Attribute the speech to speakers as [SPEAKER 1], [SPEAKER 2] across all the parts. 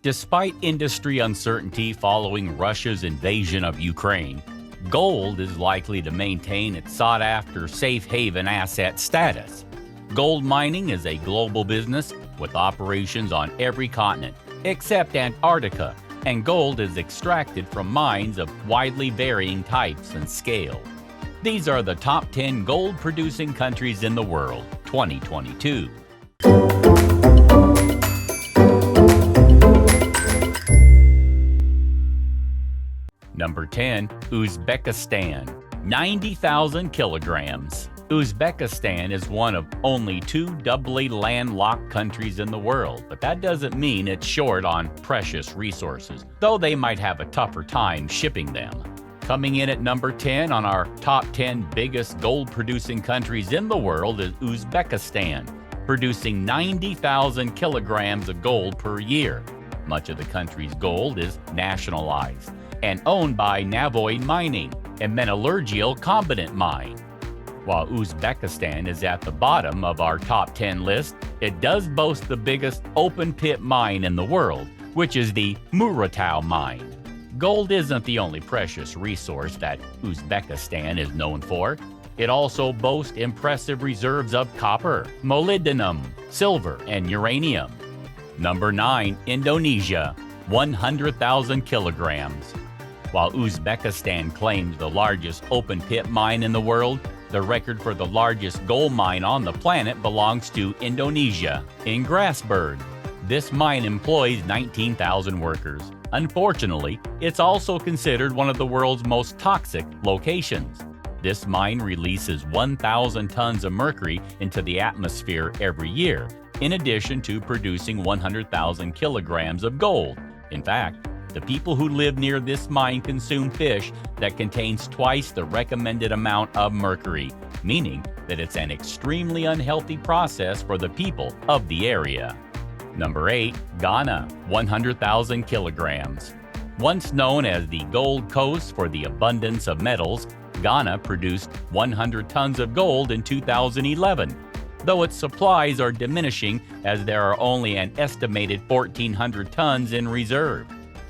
[SPEAKER 1] Despite industry uncertainty following Russia's invasion of Ukraine, gold is likely to maintain its sought-after safe haven asset status. Gold mining is a global business with operations on every continent except Antarctica, and gold is extracted from mines of widely varying types and scale. These are the top 10 gold-producing countries in the world, 2022. Number 10, Uzbekistan, 90,000 kilograms. Uzbekistan is one of only 2 doubly landlocked countries in the world, but that doesn't mean it's short on precious resources, though they might have a tougher time shipping them. Coming in at number 10 on our top 10 biggest gold-producing countries in the world is Uzbekistan, producing 90,000 kilograms of gold per year. Much of the country's gold is nationalized and owned by Navoy Mining, a metallurgical combinant mine. While Uzbekistan is at the bottom of our top 10 list, it does boast the biggest open-pit mine in the world, which is the Muratau mine. Gold isn't the only precious resource that Uzbekistan is known for. It also boasts impressive reserves of copper, molybdenum, silver, and uranium. Number 9, Indonesia, 100,000 kilograms. While Uzbekistan claims the largest open-pit mine in the world, the record for the largest gold mine on the planet belongs to Indonesia, in Grasberg. This mine employs 19,000 workers. Unfortunately, it's also considered one of the world's most toxic locations. This mine releases 1,000 tons of mercury into the atmosphere every year, in addition to producing 100,000 kilograms of gold. In fact, the people who live near this mine consume fish that contains twice the recommended amount of mercury, meaning that it's an extremely unhealthy process for the people of the area. Number 8, Ghana, 100,000 kilograms. Once known as the Gold Coast for the abundance of metals, Ghana produced 100 tons of gold in 2011, though its supplies are diminishing as there are only an estimated 1,400 tons in reserve.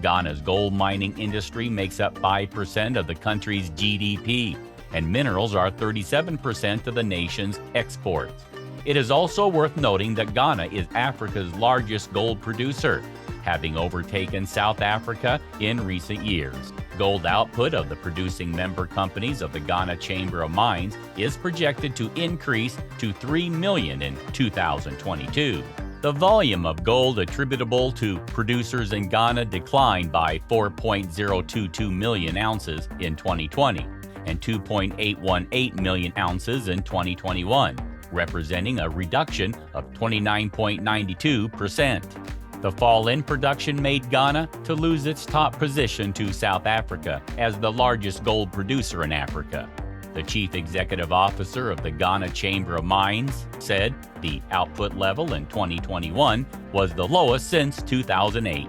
[SPEAKER 1] Ghana's gold mining industry makes up 5% of the country's GDP, and minerals are 37% of the nation's exports. It is also worth noting that Ghana is Africa's largest gold producer, having overtaken South Africa in recent years. Gold output of the producing member companies of the Ghana Chamber of Mines is projected to increase to 3 million in 2022. The volume of gold attributable to producers in Ghana declined by 4.022 million ounces in 2020 and 2.818 million ounces in 2021, representing a reduction of 29.92%. The fall in production made Ghana to lose its top position to South Africa as the largest gold producer in Africa. The chief executive officer of the Ghana Chamber of Mines said the output level in 2021 was the lowest since 2008.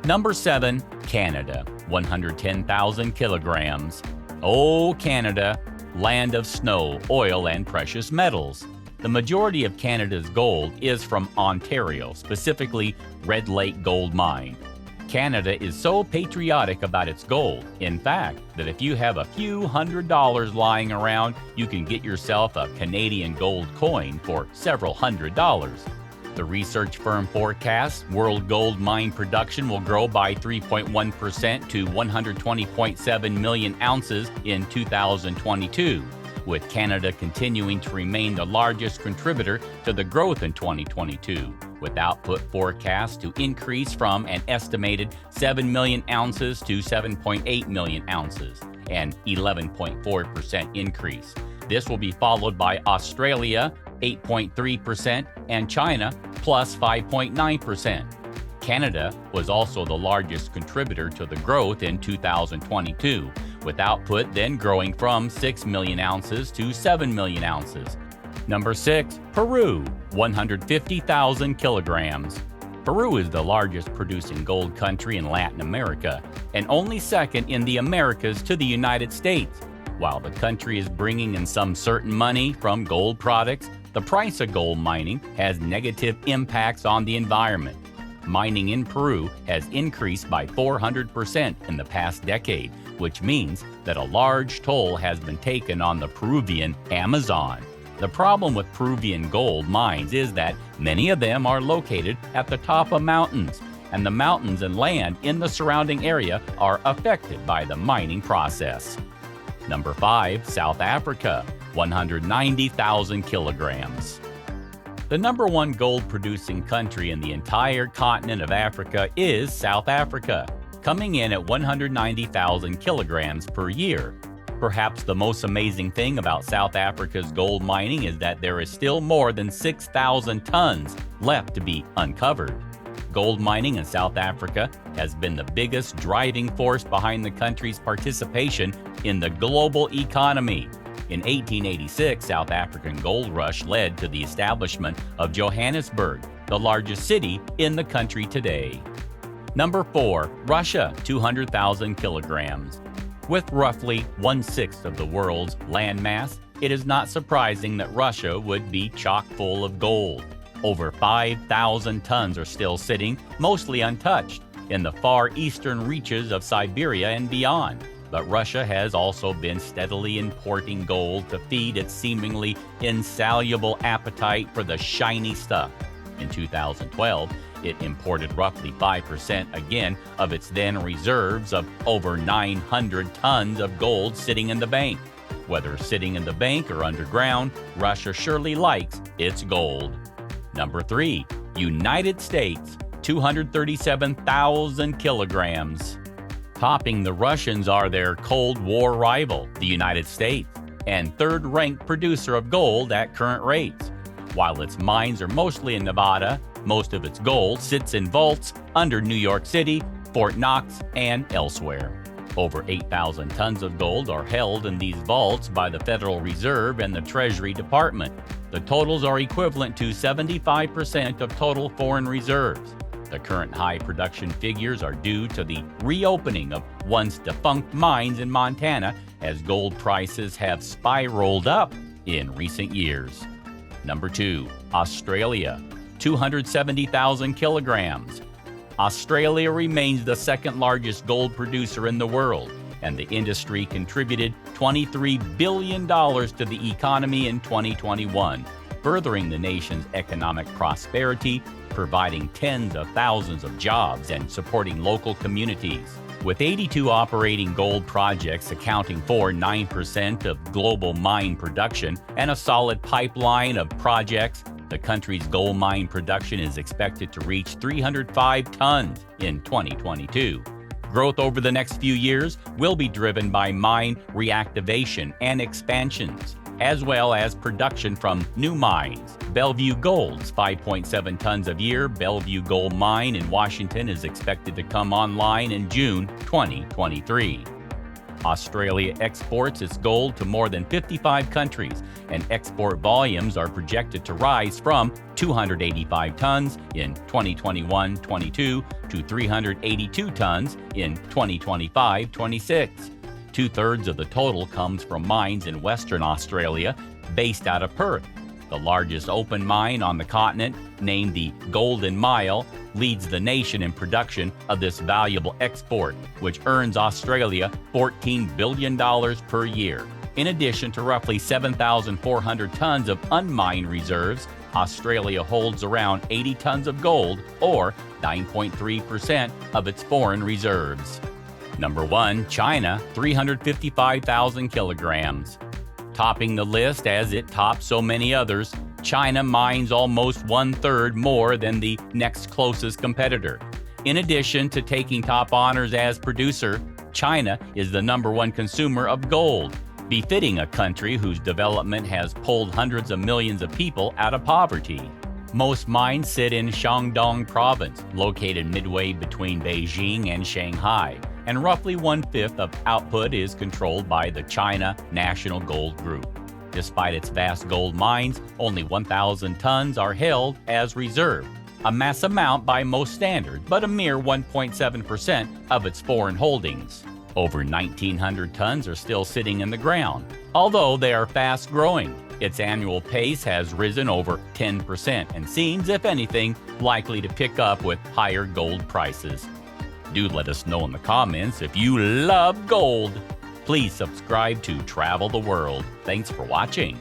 [SPEAKER 1] Number 7, Canada, 110,000 kilograms. Oh, Canada, land of snow, oil, and precious metals. The majority of Canada's gold is from Ontario, specifically Red Lake Gold Mine. Canada is so patriotic about its gold, in fact, that if you have a few $100s lying around, you can get yourself a Canadian gold coin for several $100s. The research firm forecasts world gold mine production will grow by 3.1% to 120.7 million ounces in 2022, with Canada continuing to remain the largest contributor to the growth in 2022, with output forecast to increase from an estimated 7 million ounces to 7.8 million ounces, an 11.4% increase. This will be followed by Australia, 8.3%, and China, plus 5.9%. Canada was also the largest contributor to the growth in 2022, with output then growing from 6 million ounces to 7 million ounces. Number 6, Peru, 150,000 kilograms. Peru is the largest producing gold country in Latin America, and only second in the Americas to the United States. While the country is bringing in some certain money from gold products, the price of gold mining has negative impacts on the environment. mining in Peru has increased by 400% in the past decade, which means that a large toll has been taken on the Peruvian Amazon. The problem with Peruvian gold mines is that many of them are located at the top of mountains, and the mountains and land in the surrounding area are affected by the mining process. Number 5, South Africa, 190,000 kilograms. The number one gold-producing country in the entire continent of Africa is South Africa, coming in at 190,000 kilograms per year. Perhaps the most amazing thing about South Africa's gold mining is that there is still more than 6,000 tons left to be uncovered. Gold mining in South Africa has been the biggest driving force behind the country's participation in the global economy. In 1886, South African gold rush led to the establishment of Johannesburg, the largest city in the country today. Number 4, Russia, 200,000 kilograms. With roughly 1/6 of the world's landmass, it is not surprising that Russia would be chock full of gold. Over 5,000 tons are still sitting, mostly untouched, in the far eastern reaches of Siberia and beyond. But Russia has also been steadily importing gold to feed its seemingly insatiable appetite for the shiny stuff. In 2012, it imported roughly 5% again of its then reserves of over 900 tons of gold sitting in the bank. Whether sitting in the bank or underground, Russia surely likes its gold. Number 3, United States, 237,000 kilograms. Topping the Russians are their Cold War rival, the United States, and third-ranked producer of gold at current rates. While its mines are mostly in Nevada, most of its gold sits in vaults under New York City, Fort Knox, and elsewhere. Over 8,000 tons of gold are held in these vaults by the Federal Reserve and the Treasury Department. The totals are equivalent to 75% of total foreign reserves. The current high production figures are due to the reopening of once defunct mines in Montana as gold prices have spiraled up in recent years. Number 2, Australia, 270,000 kilograms. Australia remains the second largest gold producer in the world, and the industry contributed $23 billion to the economy in 2021, furthering the nation's economic prosperity, providing tens of thousands of jobs and supporting local communities. With 82 operating gold projects accounting for 9% of global mine production and a solid pipeline of projects, the country's gold mine production is expected to reach 305 tons in 2022. Growth over the next few years will be driven by mine reactivation and expansions, as well as production from new mines. Bellevue Gold's 5.7 tons a year Bellevue Gold Mine in Washington is expected to come online in June 2023. Australia exports its gold to more than 55 countries, and export volumes are projected to rise from 285 tons in 2021-22 to 382 tons in 2025-26. Two-thirds of the total comes from mines in Western Australia, based out of Perth. The largest open mine on the continent, named the Golden Mile, leads the nation in production of this valuable export, which earns Australia $14 billion per year. In addition to roughly 7,400 tons of unmined reserves, Australia holds around 80 tons of gold, or 9.3% of its foreign reserves. Number 1, China, 355,000 kilograms. Topping the list as it tops so many others, China mines almost 1/3 more than the next closest competitor. In addition to taking top honors as producer, China is the number 1 consumer of gold, befitting a country whose development has pulled hundreds of millions of people out of poverty. Most mines sit in Shandong province, located midway between Beijing and Shanghai, and roughly 1/5 of output is controlled by the China National Gold Group. Despite its vast gold mines, only 1,000 tons are held as reserve, a mass amount by most standards, but a mere 1.7% of its foreign holdings. Over 1,900 tons are still sitting in the ground, although they are fast growing. Its annual pace has risen over 10% and seems, if anything, likely to pick up with higher gold prices. Do let us know in the comments if you love gold. Please subscribe to Travel the World. Thanks for watching.